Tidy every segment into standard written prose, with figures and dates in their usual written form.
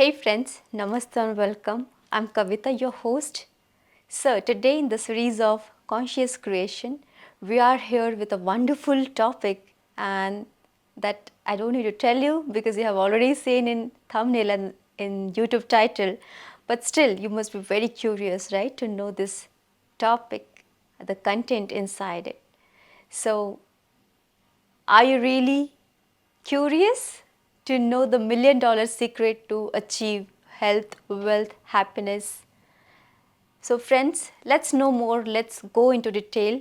Hey friends, namaste and welcome. I'm Kavita, your host. So, today in the series of conscious creation, we are here with a wonderful topic, and that I don't need to tell you because you have already seen in thumbnail and in YouTube title. But still, you must be very curious, right, to know this topic, the content inside it. So, are you really curious to know the $1,000,000 secret to achieve health, wealth, happiness? So, friends, let's know more. Let's go into detail.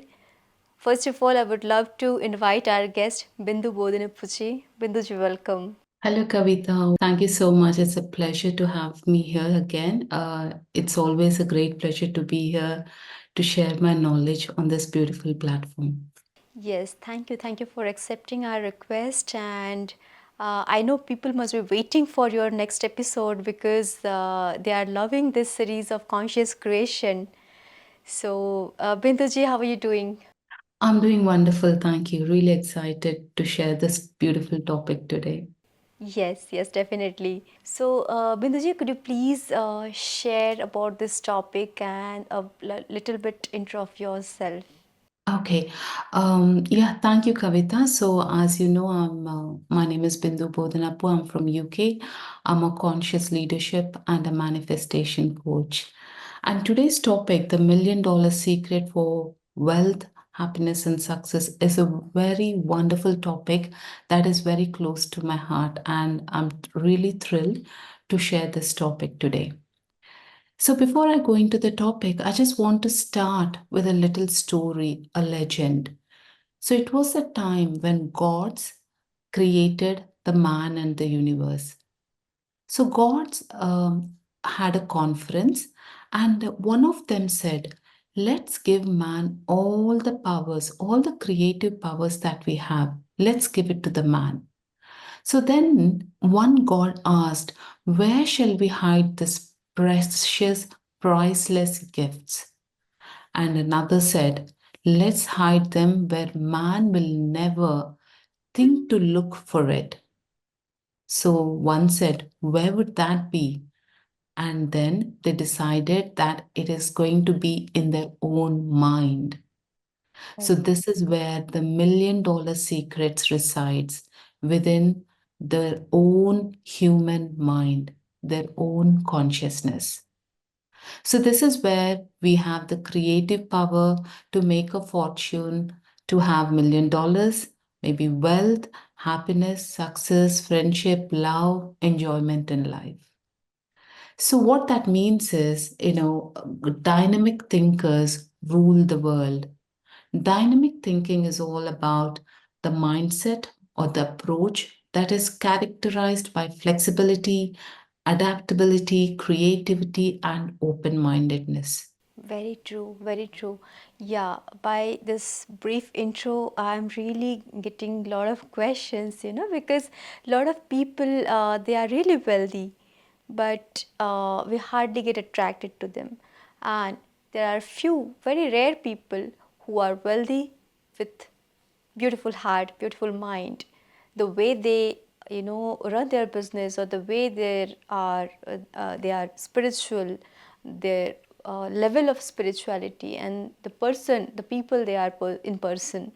First of all, I would love to invite our guest, Bindu Bodanapu. Binduji, welcome. Hello, Kavita. Thank you so much. It's a pleasure to have me here again. It's always a great pleasure to be here to share my knowledge on this beautiful platform. Yes, thank you. Thank you for accepting our request. And I know people must be waiting for your next episode because they are loving this series of conscious creation. So, Binduji, how are you doing? I'm doing wonderful. Thank you. Really excited to share this beautiful topic today. Yes, yes, definitely. So, Binduji, could you please share about this topic and a little bit intro of yourself? Okay. Yeah, thank you, Kavita. So, as you know, my name is Bindu Bodanapu. I'm from UK. I'm a conscious leadership and a manifestation coach. And today's topic, the $1,000,000 secret for wealth, happiness, and success, is a very wonderful topic that is very close to my heart. And I'm really thrilled to share this topic today. So, before I go into the topic, I just want to start with a little story, a legend. So, it was a time when gods created the man and the universe. So, gods had a conference, and one of them said, let's give man all the powers, all the creative powers that we have. Let's give it to the man. So then one god asked, where shall we hide this precious, priceless gifts? And another said, let's hide them where man will never think to look for it. So one said, where would that be? And then they decided that it is going to be in their own mind. So Oh, this is where the $1,000,000 secrets resides within their own human mind, their own consciousness. So this is where we have the creative power to make a fortune, to have $1,000,000, maybe wealth, happiness, success, friendship, love, enjoyment in life. So what that means is, dynamic thinkers rule the world. Dynamic thinking is all about the mindset or the approach that is characterized by flexibility, adaptability, creativity, and open mindedness. very true, very true. Yeah, by this brief intro, I'm really getting a lot of questions, because a lot of people, they are really wealthy, but we hardly get attracted to them. And there are few, very rare people who are wealthy with beautiful heart, beautiful mind. The way they run their business, or the way they are spiritual, their level of spirituality, and the people they are in person.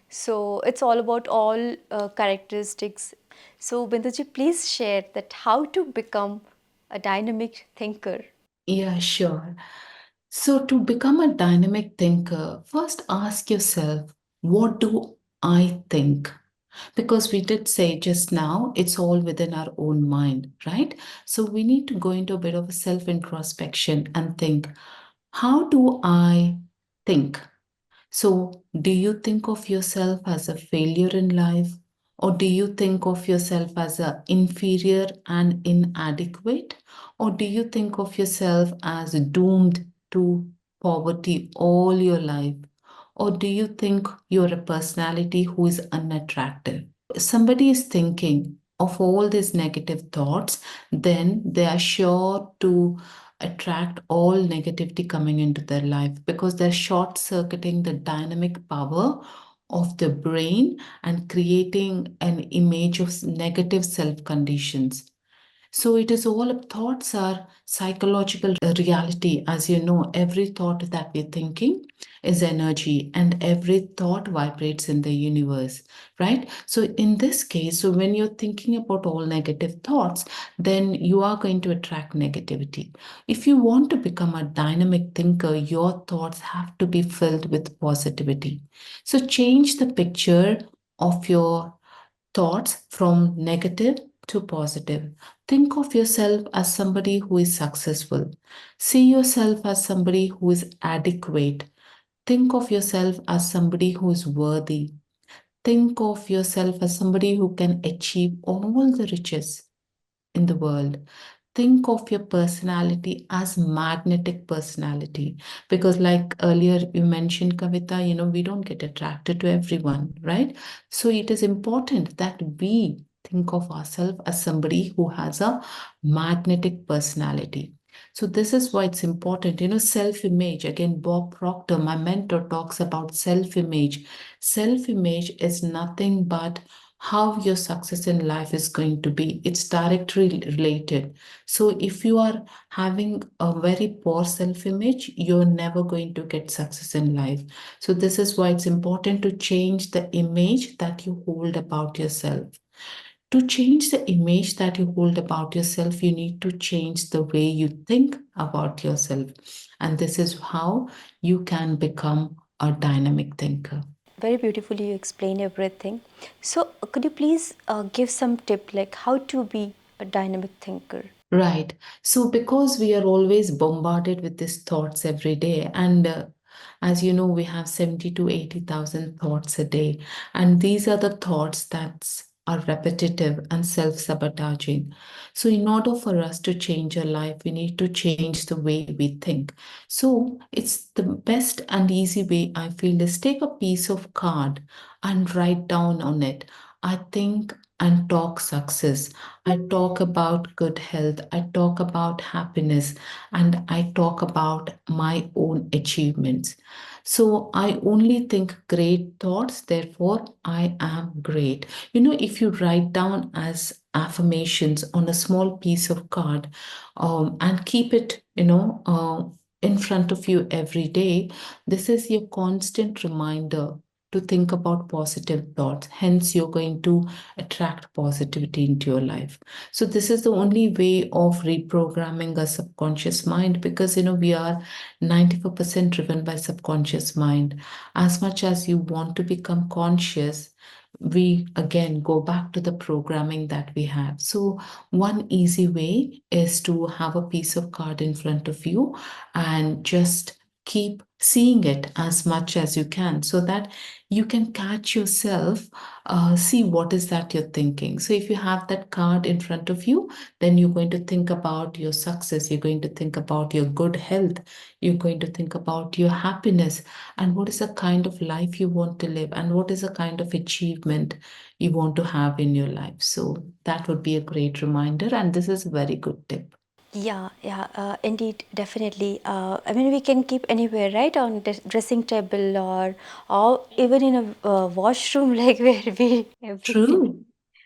So it's all about all characteristics. So Binduji, please share that how to become a dynamic thinker. Yeah, sure. So, to become a dynamic thinker, first ask yourself, what do I think? Because we did say just now, it's all within our own mind, right? So, we need to go into a bit of a self introspection and think, how do I think? So, do you think of yourself as a failure in life? Or do you think of yourself as a inferior and inadequate? Or do you think of yourself as doomed to poverty all your life? Or do you think you're a personality who is unattractive? Somebody is thinking of all these negative thoughts, then they are sure to attract all negativity coming into their life because they're short circuiting the dynamic power of the brain and creating an image of negative self conditions. So it is all thoughts are psychological reality. As you know, every thought that we're thinking is energy, and every thought vibrates in the universe, right? So in this case, so when you're thinking about all negative thoughts, then you are going to attract negativity. If you want to become a dynamic thinker, your thoughts have to be filled with positivity. So change the picture of your thoughts from negative to positive. Think of yourself as somebody who is successful. See yourself as somebody who is adequate. Think of yourself as somebody who is worthy. Think of yourself as somebody who can achieve all the riches in the world. Think of your personality as magnetic personality, because like earlier you mentioned, Kavita, we don't get attracted to everyone, right? So it is important that we think of ourselves as somebody who has a magnetic personality. So this is why it's important, self-image. Again, Bob Proctor, my mentor, talks about self-image. Self-image is nothing but how your success in life is going to be. It's directly related. So if you are having a very poor self-image, you're never going to get success in life. So this is why it's important to change the image that you hold about yourself. To change the image that you hold about yourself, you need to change the way you think about yourself. And this is how you can become a dynamic thinker. Very beautifully you explain everything. So, could you please give some tip like how to be a dynamic thinker? Right. So, because we are always bombarded with these thoughts every day, and as you know, we have 70 to 80,000 thoughts a day, and these are the thoughts that are repetitive and self-sabotaging. So, in order for us to change our life, we need to change the way we think. So, it's the best and easy way I feel is take a piece of card and write down on it, I think and talk success. I talk about good health, I talk about happiness, and I talk about my own achievements. So I only think great thoughts, therefore I am great. If you write down as affirmations on a small piece of card, and keep it, in front of you every day, this is your constant reminder to think about positive thoughts. Hence, you're going to attract positivity into your life. So this is the only way of reprogramming a subconscious mind, because we are 94% driven by subconscious mind. As much as you want to become conscious, we again go back to the programming that we have. So one easy way is to have a piece of card in front of you and just keep seeing it as much as you can, so that you can catch yourself, see what is that you're thinking. So if you have that card in front of you, then you're going to think about your success, you're going to think about your good health, you're going to think about your happiness, and what is the kind of life you want to live, and what is the kind of achievement you want to have in your life. So that would be a great reminder, and this is a very good tip. Yeah, yeah, indeed, definitely. I mean, we can keep anywhere, right? On the dressing table or even in a washroom, like where we everything, True.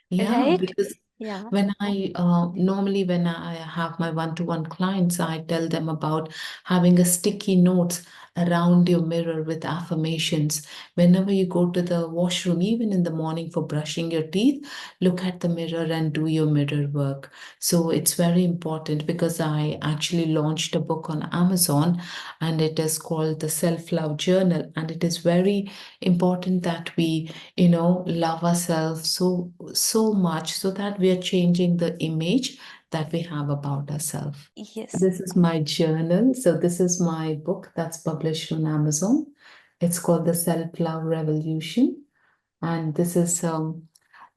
Yeah, right? because Yeah. when I normally when I have my one-to-one clients, I tell them about having a sticky notes around your mirror with affirmations. Whenever you go to the washroom, even in the morning for brushing your teeth, look at the mirror and do your mirror work. So it's very important, because I actually launched a book on Amazon, and it is called the Self-Love Journal, and it is very important that we love ourselves so much, so that we are changing the image that we have about ourselves. Yes. This is my journal. So this is my book that's published on Amazon. It's called The Self-Love Revolution. And this is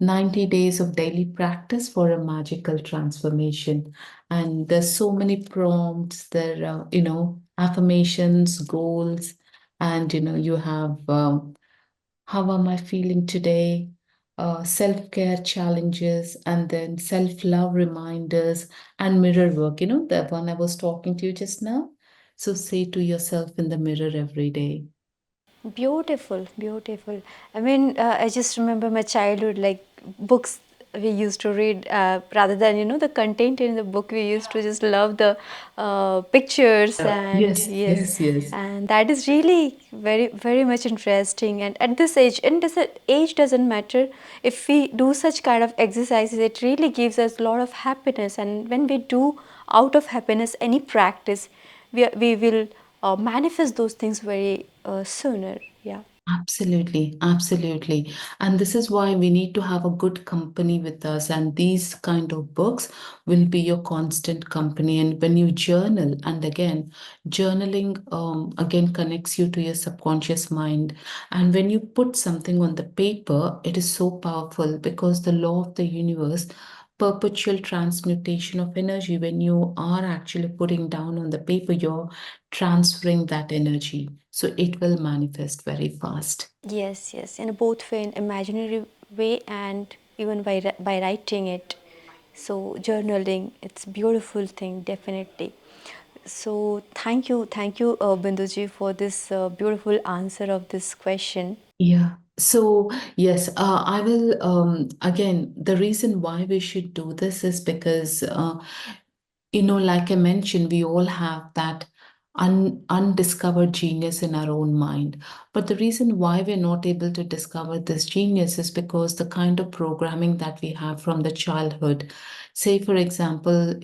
90 days of daily practice for a magical transformation. And there's so many prompts, there are, affirmations, goals, and you have how am I feeling today? Self care challenges, and then self love reminders and mirror work. The one I was talking to you just now. So say to yourself in the mirror every day. Beautiful, beautiful. I mean, I just remember my childhood, like books. we used to read rather than the content in the book. We used to just love the pictures, and Yes, yes, yes, yes. and that is really very very much interesting. And at this age, and this age doesn't matter, if we do such kind of exercises, it really gives us a lot of happiness. And when we do out of happiness any practice, we will manifest those things very sooner. Yeah. Absolutely, absolutely. And this is why we need to have a good company with us. And these kind of books will be your constant company. And when you journal, and again, journaling again connects you to your subconscious mind. And when you put something on the paper, it is so powerful because the law of the universe, perpetual transmutation of energy, when you are actually putting down on the paper, you're transferring that energy. So it will manifest very fast. Yes, yes, in both way, in imaginary way and even by writing it. So journaling, it's beautiful thing, definitely. So thank you, Binduji, for this beautiful answer of this question. Yeah. So, yes, I will, again, the reason why we should do this is because like I mentioned, we all have that undiscovered genius in our own mind. But the reason why we're not able to discover this genius is because the kind of programming that we have from the childhood. Say, for example,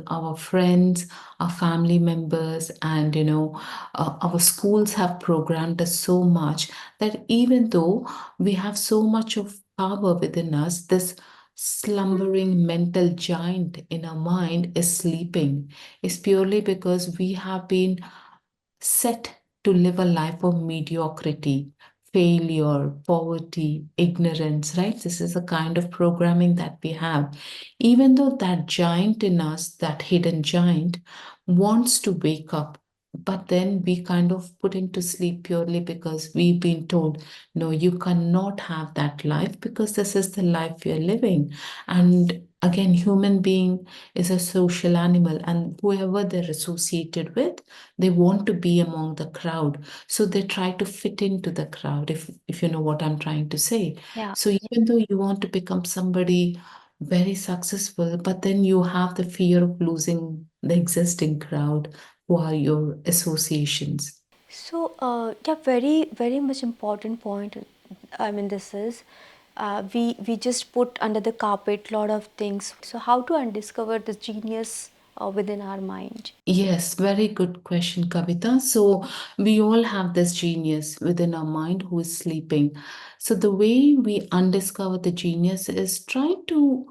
our friends, our family members, and, our schools have programmed us so much that even though we have so much of power within us, this slumbering mental giant in our mind is sleeping is purely because we have been set to live a life of mediocrity, failure, poverty, ignorance, right? This is the kind of programming that we have. Even though that giant in us, that hidden giant, wants to wake up, but then we kind of put him to sleep purely because we've been told, no, you cannot have that life because this is the life you're living. And again, human being is a social animal, and whoever they're associated with, they want to be among the crowd, so they try to fit into the crowd, if you know what I'm trying to say. Yeah. So even though you want to become somebody very successful, but then you have the fear of losing the existing crowd who are your associations. So, yeah, very, very much important point. I mean, this is we just put under the carpet lot of things. So, how to undiscover the genius within our mind? Yes, very good question, Kavita. So, we all have this genius within our mind who is sleeping. So, the way we undiscover the genius is try to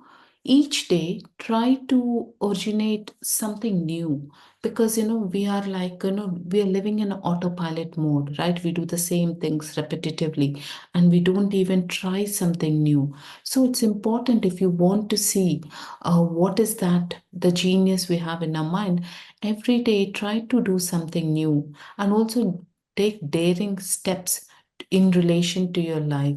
each day try to originate something new, because we are like, we are living in autopilot mode, right? We do the same things repetitively and we don't even try something new. So, it's important, if you want to see what is that the genius we have in our mind, every day try to do something new, and also take daring steps in relation to your life.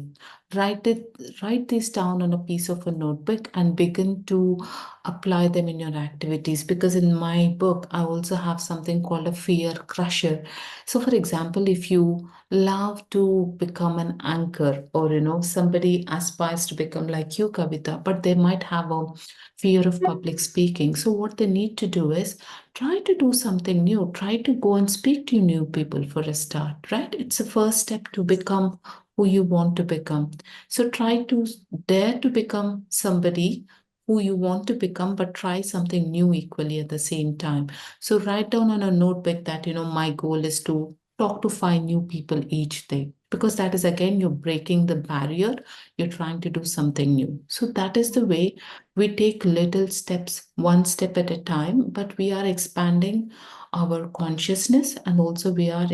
Write this down on a piece of a notebook and begin to apply them in your activities, because in my book I also have something called a fear crusher. So for example, if you love to become an anchor, or somebody aspires to become like you, Kavita, but they might have a fear of public speaking, so what they need to do is try to do something new. Try to go and speak to new people for a start, right? It's a first step to become who you want to become. So try to dare to become somebody who you want to become, but try something new equally at the same time. So write down on a notebook that, my goal is to talk to 5 new people each day. Because that is again, you're breaking the barrier, you're trying to do something new. So that is the way we take little steps, one step at a time, but we are expanding our consciousness, and also we are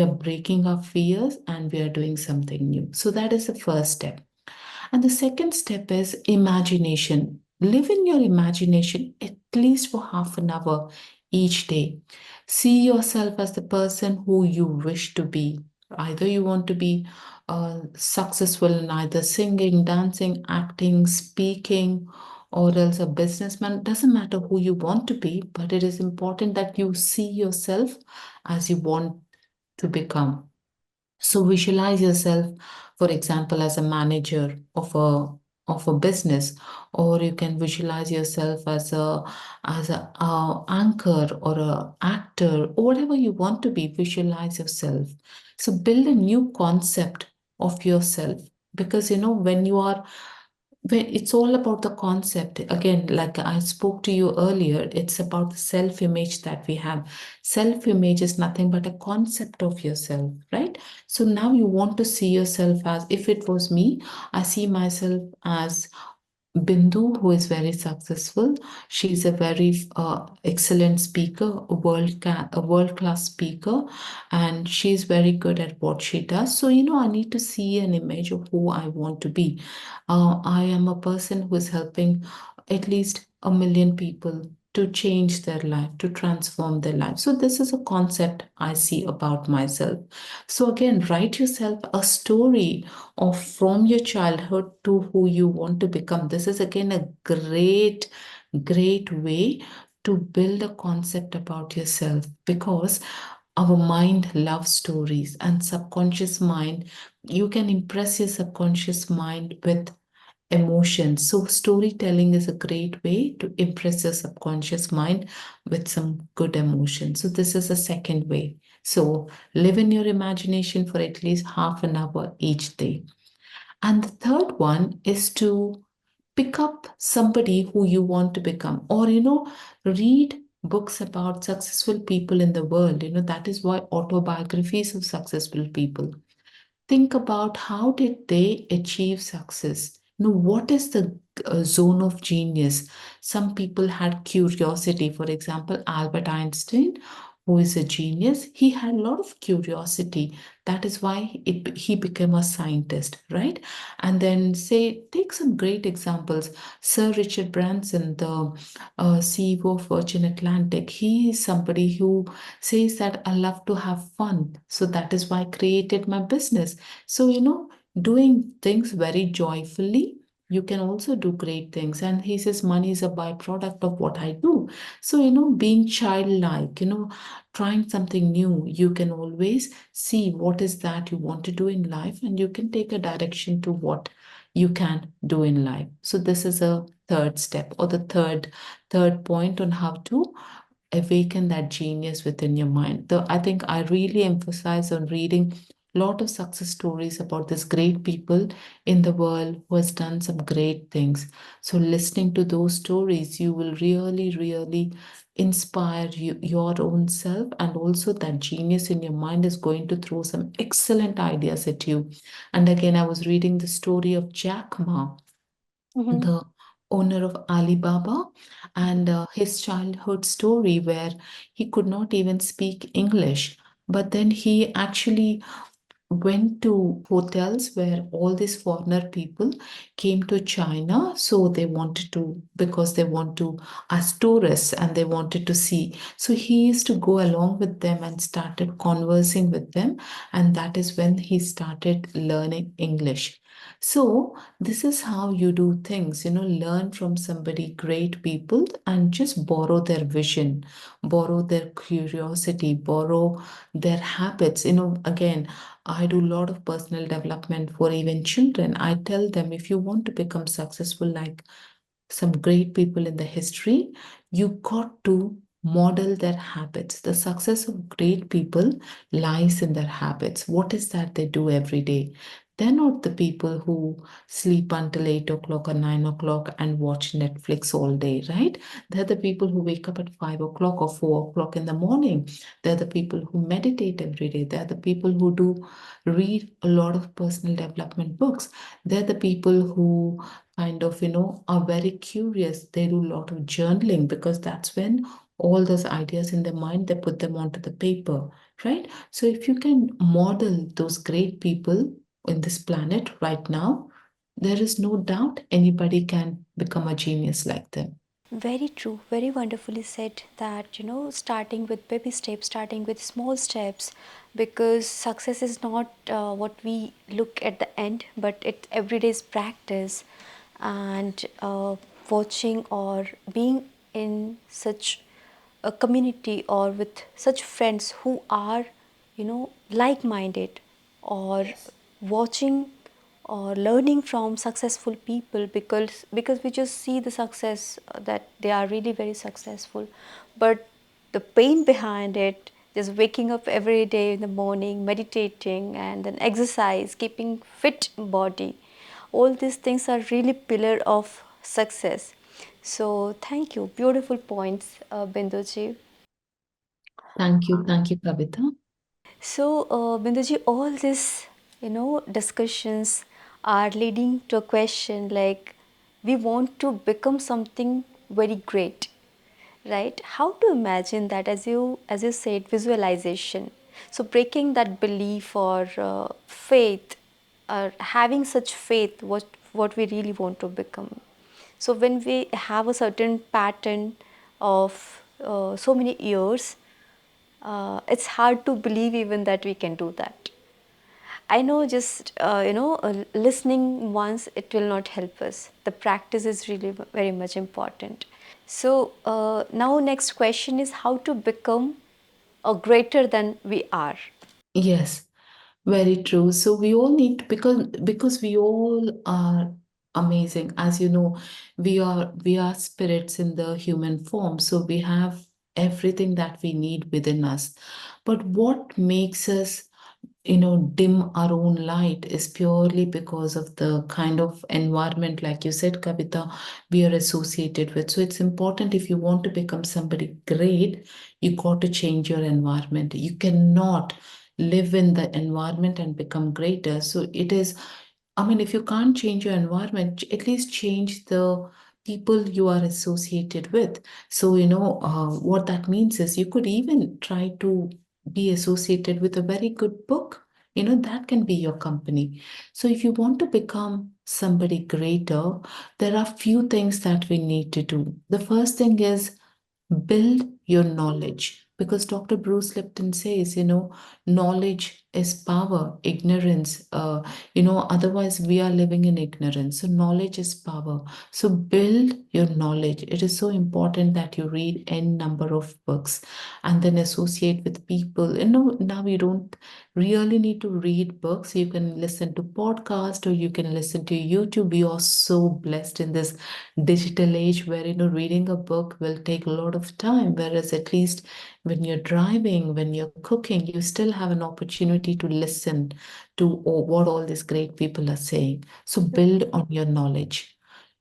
breaking our fears, and we are doing something new. So that is the first step. And the second step is imagination. Live in your imagination at least for half an hour each day. See yourself as the person who you wish to be. Either you want to be successful in either singing, dancing, acting, speaking, or else a businessman. Doesn't matter who you want to be, but it is important that you see yourself as you want to become. So visualize yourself, for example, as a manager of a of a business, or you can visualize yourself as a anchor or a actor, or whatever you want to be. Visualize yourself. So build a new concept of yourself, because when you are, when it's all about the concept. Again, like I spoke to you earlier, it's about the self image that we have. Self image is nothing but a concept of yourself, right? So now you want to see yourself as, if it was me, I see myself as Bindu, who is very successful. She's a very excellent speaker, a world class speaker, and she's very good at what she does. So I need to see an image of who I want to be. I am a person who is helping at least 1 million people to change their life, to transform their life. So this is a concept I see about myself. So again, write yourself a story of from your childhood to who you want to become. This is again a great way to build a concept about yourself, because our mind loves stories, and subconscious mind, you can impress your subconscious mind with emotions. So storytelling is a great way to impress your subconscious mind with some good emotion. So this is a second way. So live in your imagination for at least half an hour each day. And the third one is to pick up somebody who you want to become, or read books about successful people in the world. That is why autobiographies of successful people. Think about how did they achieve success. What is the zone of genius? Some people had curiosity. For example, Albert Einstein, who is a genius, he had a lot of curiosity. That is why he became a scientist, right? And then say, take some great examples. Sir Richard Branson, the CEO of Virgin Atlantic, he is somebody who says that I love to have fun. So that is why I created my business. So, doing things very joyfully, you can also do great things. And he says money is a byproduct of what I do. So, being childlike, trying something new, you can always see what is that you want to do in life, and you can take a direction to what you can do in life. So this is a third step, or the third point on how to awaken that genius within your mind. Though I think I really emphasize on reading a lot of success stories about these great people in the world who has done some great things. So listening to those stories, you will really inspire your own self, and also that genius in your mind is going to throw some excellent ideas at you. And again, I was reading the story of Jack Ma, Mm-hmm. the owner of Alibaba, and his childhood story where he could not even speak English. But then he actually went to hotels where all these foreigner people came to China. So they wanted to, because they want to, as tourists, and they wanted to see. So he used to go along with them and started conversing with them. And that is when he started learning English. So this is how you do things, learn from somebody, great people, and just borrow their vision, borrow their curiosity, borrow their habits. Again, I do a lot of personal development for even children. I tell them, if you want to become successful like some great people in the history, you got to model their habits. The success of great people lies in their habits. What is that they do every day? They're not the people who sleep until 8 o'clock or 9 o'clock and watch Netflix all day, right? They're the people who wake up at 5 o'clock or 4 o'clock in the morning. They're the people who meditate every day. They're the people who do read a lot of personal development books. They're the people who kind of, are very curious. They do a lot of journaling, because that's when all those ideas in their mind, they put them onto the paper, right? So if you can model those great people in this planet right now, there is no doubt anybody can become a genius like them. Very true, very wonderfully said that, starting with baby steps, starting with small steps, because success is not what we look at the end, but it's everyday's practice. And watching or being in such a community or with such friends who are, like minded, or watching or learning from successful people, because we just see the success, that they are really very successful, but the pain behind it, just waking up every day in the morning, meditating, and then exercise, keeping fit body, all these things are really pillar of success. So thank you, beautiful points, Binduji. Thank you, Kavita. So, Binduji, all these, discussions are leading to a question like, we want to become something very great, right? How to imagine that, as you said, visualization. So, breaking that belief or faith, or having such faith, what we really want to become. So, when we have a certain pattern of so many years, it's hard to believe even that we can do that. I know, just listening once, it will not help us. The practice is really very much important. So now next question is how to become a greater than we are. Yes, very true. So we all need to, because we all are amazing. As you know, we are spirits in the human form. So we have everything that we need within us. But what makes us, dim our own light is purely because of the kind of environment, like you said, Kavita, we are associated with. So it's important, if you want to become somebody great, you got to change your environment. You cannot live in the environment and become greater. So it is, I mean, if you can't change your environment, at least change the people you are associated with. So, what that means is you could even try to be associated with a very good book. That can be your company. So, if you want to become somebody greater, there are few things that we need to do. The first thing is build your knowledge, because Dr. Bruce Lipton says, knowledge is power, ignorance, otherwise we are living in ignorance. So knowledge is power. So build your knowledge. It is so important that you read n number of books and then associate with people. Now you don't really need to read books. You can listen to podcast, or you can listen to YouTube. We are so blessed in this digital age where, reading a book will take a lot of time, whereas at least when you're driving, when you're cooking, you still have an opportunity to listen to what all these great people are saying. So build on your knowledge.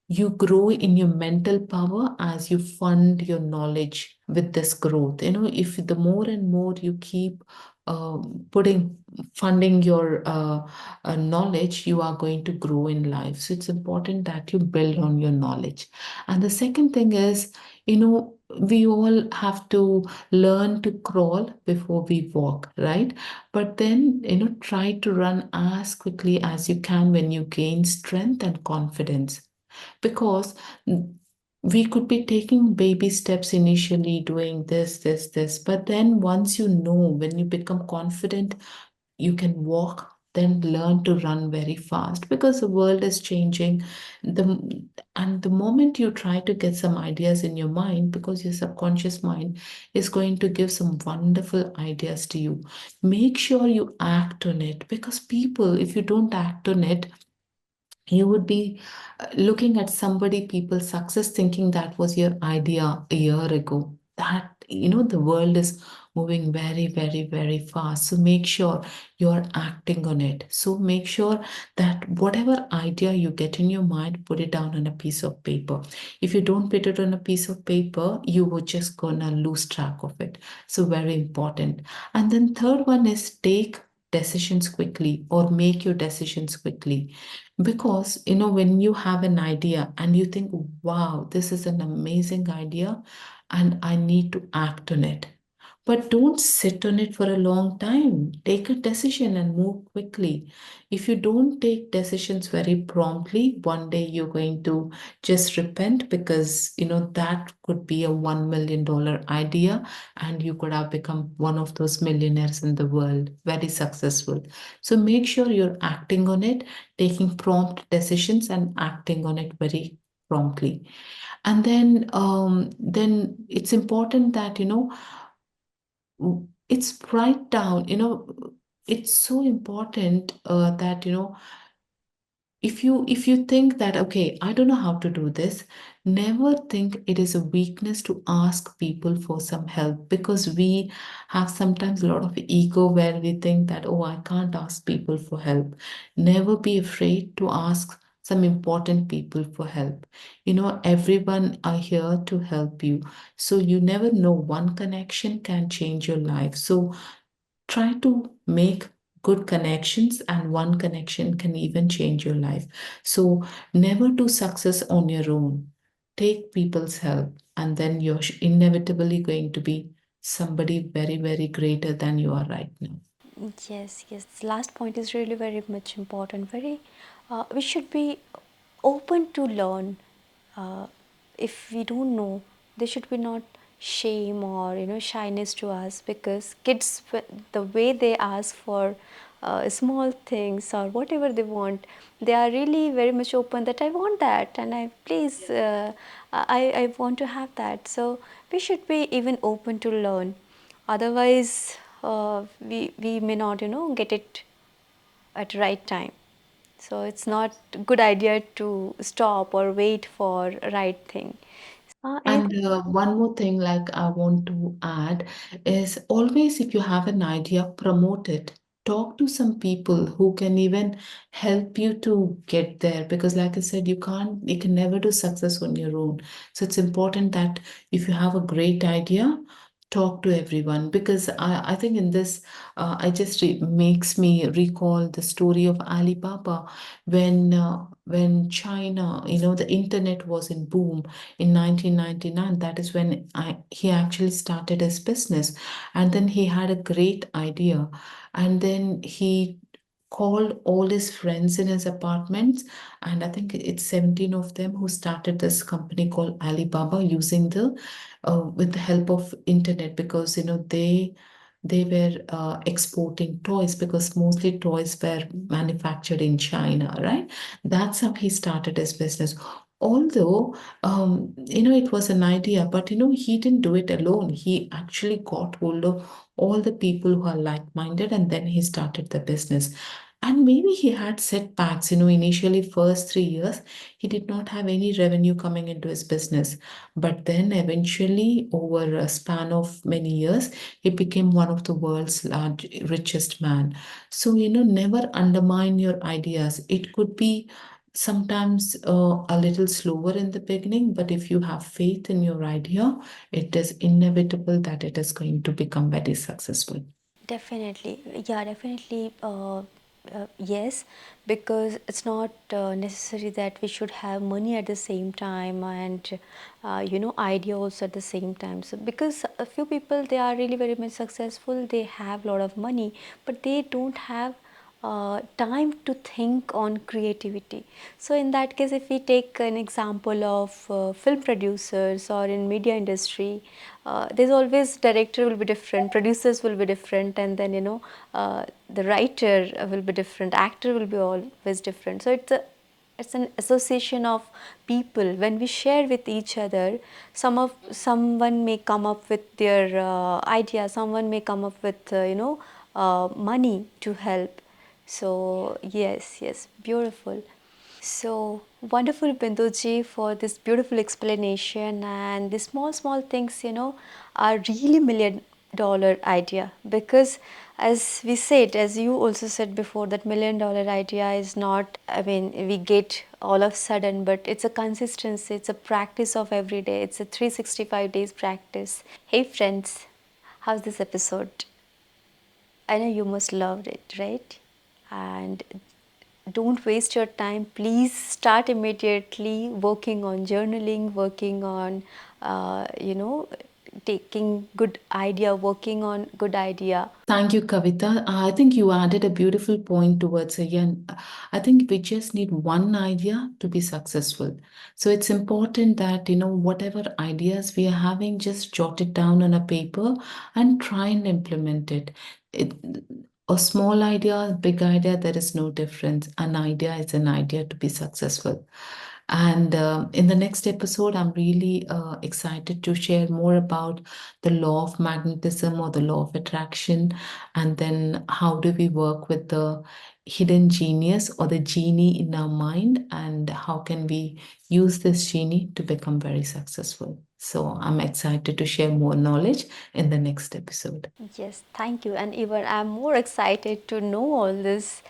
You grow in your mental power as you fund your knowledge with this growth. If the more and more you keep putting funding your knowledge, you are going to grow in life. So it's important that you build on your knowledge. And the second thing is, we all have to learn to crawl before we walk, right? But then, try to run as quickly as you can when you gain strength and confidence, because we could be taking baby steps initially, doing this, but then once when you become confident, you can walk, then learn to run very fast, because the world is changing. The and the moment you try to get some ideas in your mind, because your subconscious mind is going to give some wonderful ideas to you, make sure you act on it, because people, if you don't act on it, you would be looking at somebody people's success, thinking that was your idea a year ago. That, the world is moving very, very, very fast. So make sure you're acting on it. So make sure that whatever idea you get in your mind, put it down on a piece of paper. If you don't put it on a piece of paper, you were just gonna lose track of it. So very important. And then third one is take decisions quickly, or make your decisions quickly, because, when you have an idea and you think, wow, this is an amazing idea and I need to act on it. But don't sit on it for a long time. Take a decision and move quickly. If you don't take decisions very promptly, one day you're going to just repent, because, that could be a $1 million idea and you could have become one of those millionaires in the world, very successful. So make sure you're acting on it, taking prompt decisions and acting on it very promptly. And then it's important that, it's write down, it's so important that, if you think that, okay, I don't know how to do this, never think it is a weakness to ask people for some help, because we have sometimes a lot of ego where we think that, oh, I can't ask people for help. Never be afraid to ask some important people for help. Everyone are here to help you. So you never know, one connection can change your life. So try to make good connections, and one connection can even change your life. So never do success on your own. Take people's help, and then you're inevitably going to be somebody very, very greater than you are right now. Yes, yes. This last point is really very much important. We should be open to learn. Uh, if we don't know, there should be not shame or shyness to us, because kids, the way they ask for small things or whatever they want, they are really very much open that I want that, and I please I want to have that. So we should be even open to learn. Otherwise, we may not get it at right time. So it's not a good idea to stop or wait for right thing. And Anything? one more thing, like I want to add, is always if you have an idea, promote it. Talk to some people who can even help you to get there. Because, like I said, you can never do success on your own. So it's important that if you have a great idea, talk to everyone. Because I think in this, I just makes me recall the story of Alibaba when China, the internet was in boom in 1999. That is when he actually started his business, and then he had a great idea, and then he called all his friends in his apartments, and I think it's 17 of them who started this company called Alibaba, using the with the help of internet, because they were exporting toys, because mostly toys were manufactured in China, right? That's how he started his business. Although, it was an idea, but he didn't do it alone. He actually got hold of all the people who are like-minded, and then he started the business. And maybe he had setbacks. Initially, first 3 years, he did not have any revenue coming into his business. But then eventually, over a span of many years, he became one of the world's richest man. So, never undermine your ideas. It could be sometimes a little slower in the beginning, but if you have faith in your idea, it is inevitable that it is going to become very successful. Definitely, yeah, definitely. Yes, because it's not necessary that we should have money at the same time and idea also at the same time. So because a few people, they are really very much successful, they have a lot of money, but they don't have time to think on creativity. So in that case, if we take an example of film producers or in media industry, there's always director will be different, producers will be different, and then the writer will be different, actor will be always different. So it's an association of people. When we share with each other, someone may come up with their idea, someone may come up with money to help. So yes, yes, beautiful. So wonderful, Binduji, for this beautiful explanation. And the small, small things, are really $1 million idea. Because as we said, as you also said before, that $1 million idea is not, I mean, we get all of a sudden, but it's a consistency, it's a practice of every day, it's a 365 days practice. Hey friends, how's this episode? I know you must loved it, right? And don't waste your time. Please start immediately working on journaling, working on, taking good idea, working on good idea. Thank you, Kavita. I think you added a beautiful point towards it. And I think we just need one idea to be successful. So it's important that, whatever ideas we are having, just jot it down on a paper and try and implement it. it a small idea, big idea, there is no difference. An idea is an idea to be successful. And in the next episode, I'm really excited to share more about the law of magnetism or the law of attraction, and then how do we work with the hidden genius or the genie in our mind, and how can we use this genie to become very successful. So I'm excited to share more knowledge in the next episode. Yes, thank you. And even I'm more excited to know all these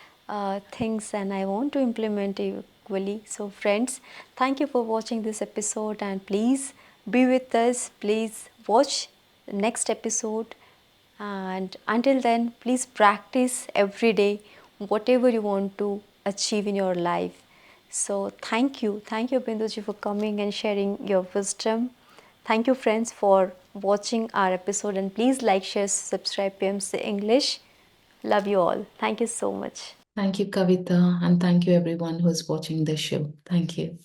things and I want to implement equally. So, friends, thank you for watching this episode and please be with us. Please watch the next episode. And until then, please practice every day whatever you want to achieve in your life. So, thank you. Thank you, Binduji, for coming and sharing your wisdom. Thank you, friends, for watching our episode. And please like, share, subscribe, PMC English. Love you all. Thank you so much. Thank you, Kavita, and thank you everyone who's watching this show. Thank you.